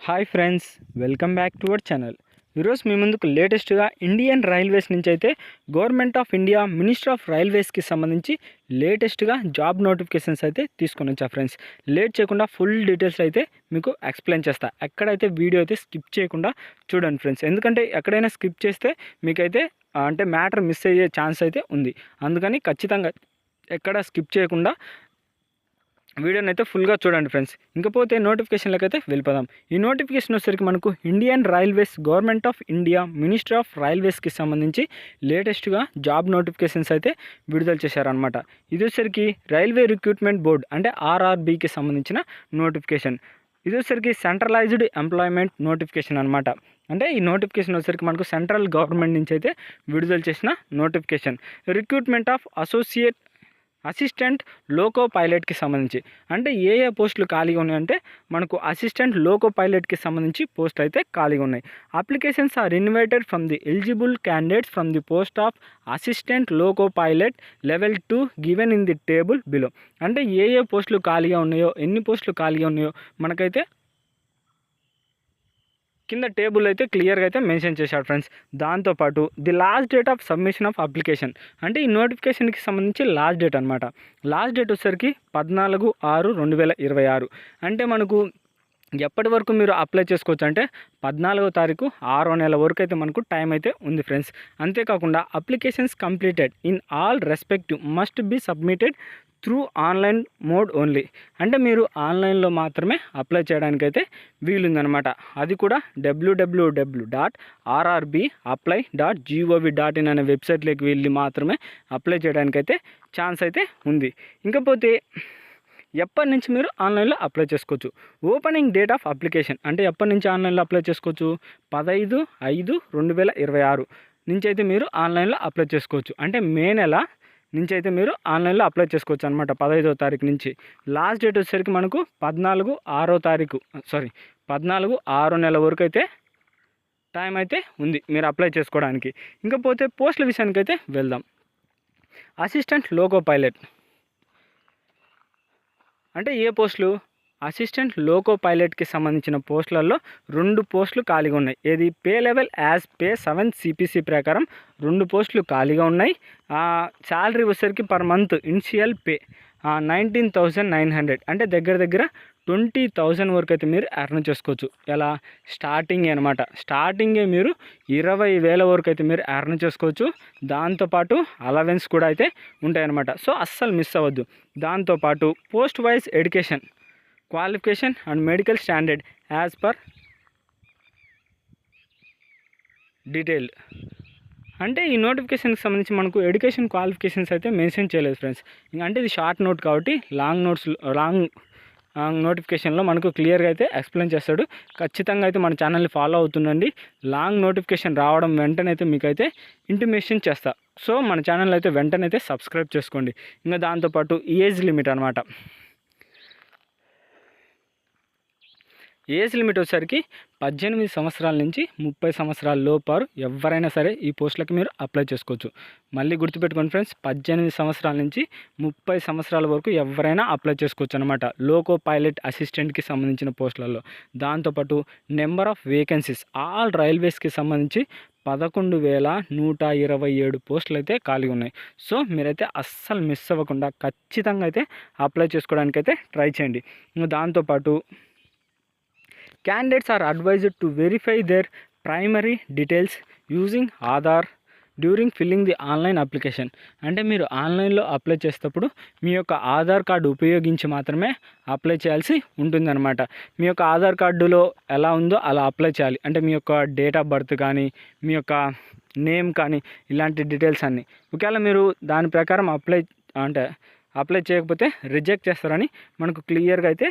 Hi friends, welcome back to our channel. ఈరోజు మీ ముందుకు లేటెస్ట్గా ఇండియన్ రైల్వేస్ నుంచి అయితే government of India minister of రైల్వేస్కి సంబంధించి లేటెస్ట్గా జాబ్ నోటిఫికేషన్స్ అయితే తీసుకొని వచ్చా ఫ్రెండ్స్. లేట్ చేయకుండా ఫుల్ డీటెయిల్స్ అయితే మీకు ఎక్స్ప్లెయిన్ చేస్తా. ఎక్కడైతే వీడియో అయితే స్కిప్ చేయకుండా చూడండి ఫ్రెండ్స్, ఎందుకంటే ఎక్కడైనా స్కిప్ చేస్తే మీకైతే అంటే మ్యాటర్ మిస్ అయ్యే ఛాన్స్ అయితే ఉంది. అందుకని ఖచ్చితంగా ఎక్కడ స్కిప్ చేయకుండా వీడియోని అయితే ఫుల్గా చూడండి ఫ్రెండ్స్. ఇంకపోతే నోటిఫికేషన్లకు అయితే వెళ్ళిపోదాం. ఈ నోటిఫికేషన్ వచ్చేసరికి మనకు Indian railways government of India minister of రైల్వేస్కి సంబంధించి లేటెస్ట్గా జాబ్ నోటిఫికేషన్స్ అయితే విడుదల చేశారనమాట. ఇది వచ్చేసరికి రైల్వే రిక్రూట్మెంట్ బోర్డ్ అంటే ఆర్ఆర్బీకి సంబంధించిన నోటిఫికేషన్. ఇది వచ్చేసరికి సెంట్రలైజ్డ్ ఎంప్లాయ్మెంట్ నోటిఫికేషన్ అనమాట. అంటే ఈ నోటిఫికేషన్ వచ్చేసరికి మనకు సెంట్రల్ గవర్నమెంట్ నుంచి అయితే విడుదల చేసిన notification. Recruitment of assistant loco పైలట్కి సంబంధించి అంటే ఏ పోస్టులు ఖాళీగా ఉన్నాయంటే మనకు అసిస్టెంట్ లోకో పైలట్కి సంబంధించి పోస్టులు అయితే ఖాళీగా ఉన్నాయి. Applications are invited from the eligible candidates from the post of assistant loco pilot level 2 given in the table below. అంటే ఏ పోస్టులు ఖాళీగా ఉన్నాయో, ఎన్ని పోస్టులు ఖాళీగా ఉన్నాయో మనకైతే కింద టేబుల్ అయితే క్లియర్గా అయితే మెన్షన్ చేశాడు ఫ్రెండ్స్. దాంతోపాటు the last date of submission of application అంటే ఈ నోటిఫికేషన్కి సంబంధించి లాస్ట్ డేట్ అనమాట. లాస్ట్ డేట్ వచ్చేసరికి 14/6/2026. అంటే మనకు ఎప్పటి వరకు మీరు అప్లై చేసుకోవచ్చు అంటే 14వ తారీఖు 6వ నెల వరకు అయితే మనకు టైం అయితే ఉంది ఫ్రెండ్స్. అంతేకాకుండా applications completed in all respective must be submitted through online mode only. అంటే మీరు ఆన్లైన్లో మాత్రమే అప్లై చేయడానికైతే వీలుందనమాట. అది కూడా www.rrbapply.gov.in అనే వెబ్సైట్లోకి వెళ్ళి మాత్రమే అప్లై చేయడానికైతే ఛాన్స్ అయితే ఉంది. ఇంకపోతే ఎప్పటి నుంచి మీరు ఆన్లైన్లో అప్లై చేసుకోవచ్చు. ఓపెనింగ్ డేట్ ఆఫ్ అప్లికేషన్ అంటే ఎప్పటి నుంచి ఆన్లైన్లో అప్లై చేసుకోవచ్చు, 15/5/2026 నుంచి అయితే మీరు ఆన్లైన్లో అప్లై చేసుకోవచ్చు. అంటే మే నెల నుంచి అయితే మీరు ఆన్లైన్లో అప్లై చేసుకోవచ్చు అనమాట, 15వ తారీఖు నుంచి. లాస్ట్ డేట్ వచ్చేసరికి మనకు 14/6 నెల వరకు అయితే టైం అయితే ఉంది మీరు అప్లై చేసుకోవడానికి. ఇంకపోతే పోస్టుల విషయానికి అయితే వెళ్దాం. అసిస్టెంట్ లోకో పైలట్ అంటే ఏ పోస్టులు, అసిస్టెంట్ లోకో పైలట్కి సంబంధించిన పోస్టులలో 2 పోస్టులు ఖాళీగా ఉన్నాయి. ఏది pay level as pay 7 CPC ప్రకారం 2 పోస్టులు ఖాళీగా ఉన్నాయి. శాలరీ వచ్చేసరికి పర్ మంత్ ఇనిషియల్ పే 19,900 అంటే దగ్గర 20,000 వరకు అయితే మీరు ఎర్న్ చేసుకోవచ్చు. ఎలా స్టార్టింగ్ అనమాట. స్టార్టింగే మీరు 20,000 వరకు అయితే మీరు ఎర్న్ చేసుకోవచ్చు. దాంతోపాటు అలవెన్స్ కూడా అయితే ఉంటాయన్నమాట. సో అస్సలు మిస్ అవ్వద్దు. దాంతోపాటు post wise education qualification and medical standard as per detailed. అంటే ఈ నోటిఫికేషన్కి సంబంధించి మనకు ఎడ్యుకేషన్ క్వాలిఫికేషన్స్ అయితే మెన్షన్ చేయలేదు ఫ్రెండ్స్. అంటే ఇది షార్ట్ నోట్ కాబట్టి లాంగ్ నోటిఫికేషన్లో మనకు క్లియర్గా అయితే ఎక్స్ప్లెయిన్ చేస్తాడు. ఖచ్చితంగా అయితే మన ఛానల్ని ఫాలో అవుతుండండి. లాంగ్ నోటిఫికేషన్ రావడం వెంటనే అయితే మీకైతే ఇంటిమేషన్ చేస్తా. సో మన ఛానల్ అయితే వెంటనే అయితే సబ్స్క్రైబ్ చేసుకోండి. ఇంకా దాంతోపాటు ఏజ్ లిమిట్ అనమాట. ఏజ్ లిమిట్ వచ్చేసరికి 18 సంవత్సరాల నుంచి 30 సంవత్సరాల లోపారు ఎవరైనా సరే ఈ పోస్టులకి మీరు అప్లై చేసుకోవచ్చు. మళ్ళీ గుర్తుపెట్టుకోండి ఫ్రెండ్స్, 18 సంవత్సరాల నుంచి 30 సంవత్సరాల వరకు ఎవరైనా అప్లై చేసుకోవచ్చు అనమాట లోకో పైలట్ అసిస్టెంట్కి సంబంధించిన పోస్టులలో. దాంతోపాటు నెంబర్ ఆఫ్ వేకెన్సీస్ ఆల్ రైల్వేస్కి సంబంధించి 11,127 పోస్టులు అయితే ఖాళీగా ఉన్నాయి. సో మీరైతే అస్సలు మిస్ అవ్వకుండా ఖచ్చితంగా అయితే అప్లై చేసుకోవడానికైతే ట్రై చేయండి. దాంతోపాటు candidates are advised to verify their primary details using Aadhaar during filling the online application. అంటే మీరు ఆన్లైన్లో అప్లై చేసేటప్పుడు మీ యొక్క ఆధార్ కార్డు ఉపయోగించి మాత్రమే అప్లై చేయాల్సి ఉంటుందన్నమాట. మీ యొక్క ఆధార్ కార్డులో ఎలా ఉందో అలా అప్లై చేయాలి. అంటే మీ యొక్క డేట్ ఆఫ్ బర్త్ కానీ, మీ యొక్క నేమ్ కానీ, ఇలాంటి డీటెయిల్స్ అన్నీ. ఒకవేళ మీరు దాని ప్రకారం అప్లై చేయకపోతే రిజెక్ట్ చేస్తారని మనకు క్లియర్గా అయితే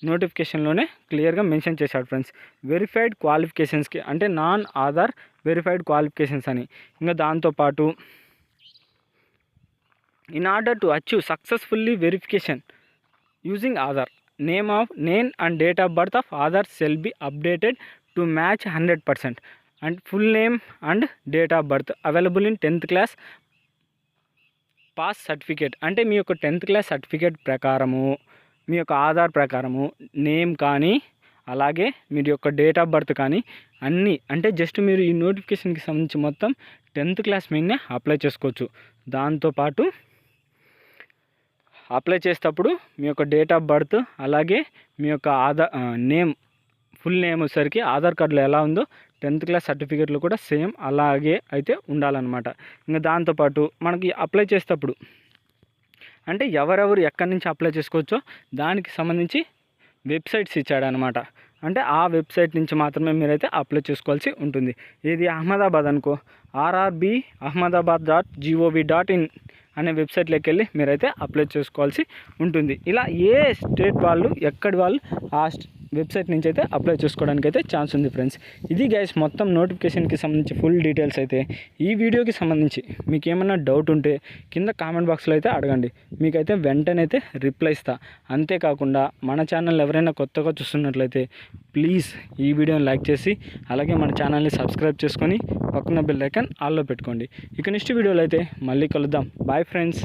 నోటిఫికేషన్లోనే క్లియర్గా మెన్షన్ చేశాడు ఫ్రెండ్స్. వెరిఫైడ్ క్వాలిఫికేషన్స్కి అంటే నాన్ ఆధార్ వెరిఫైడ్ క్వాలిఫికేషన్స్ అని. ఇంకా దాంతోపాటు in order to achieve successfully verification using Aadhaar name and date of birth of Aadhaar shall be updated to match 100% and full name and date of birth available in 10th class pass certificate. అంటే మీ యొక్క 10th class certificate ప్రకారము మీ యొక్క ఆధార్ ప్రకారము name కానీ అలాగే మీరు యొక్క date of birth కానీ అన్నీ అంటే జస్ట్ మీరు ఈ నోటిఫికేషన్కి సంబంధించి మొత్తం 10th క్లాస్ మీదనే అప్లై చేసుకోవచ్చు. దాంతోపాటు అప్లై చేసేటప్పుడు మీ యొక్క డేట్ ఆఫ్ బర్త్ అలాగే మీ యొక్క నేమ్ ఫుల్ నేమ్ వచ్చేసరికి ఆధార్ కార్డులో ఎలా ఉందో 10th క్లాస్ సర్టిఫికేట్లు కూడా సేమ్ అలాగే అయితే ఉండాలన్నమాట. ఇంకా దాంతోపాటు మనకి అప్లై చేసేటప్పుడు అంటే ఎవరెవరు ఎక్కడి నుంచి అప్లై చేసుకోవచ్చో దానికి సంబంధించి వెబ్సైట్స్ ఇచ్చాడనమాట. అంటే ఆ వెబ్సైట్ నుంచి మాత్రమే మీరైతే అప్లై చేసుకోవాల్సి ఉంటుంది. ఇది అహ్మదాబాద్ అనుకో RRB ahmedabad.gov.in అనే వెబ్సైట్లోకి వెళ్ళి మీరైతే అప్లై చేసుకోవాల్సి ఉంటుంది. ఇలా ఏ స్టేట్ వాళ్ళు ఎక్కడి వాళ్ళు ఆ వెబ్సైట్ నుంచి అయితే అప్లై చేసుకోవడానికి అయితే ఛాన్స్ ఉంది ఫ్రెండ్స్. ఇది గైస్ మొత్తం నోటిఫికేషన్కి సంబంధించి ఫుల్ డీటెయిల్స్ అయితే. ఈ వీడియోకి సంబంధించి మీకు ఏమైనా డౌట్ ఉంటే కింద కామెంట్ బాక్స్లో అయితే అడగండి, మీకైతే వెంటనే అయితే రిప్లై ఇస్తా. అంతేకాకుండా మన ఛానల్ ఎవరైనా కొత్తగా చూస్తున్నట్లయితే ప్లీజ్ ఈ వీడియోని లైక్ చేసి అలాగే మన ఛానల్ని సబ్స్క్రైబ్ చేసుకొని పక్కన బెల్ ఐకాన్ ఆల్లో పెట్టుకోండి. ఇక నెక్స్ట్ వీడియోలో అయితే మళ్ళీ కలుద్దాం. Bye friends.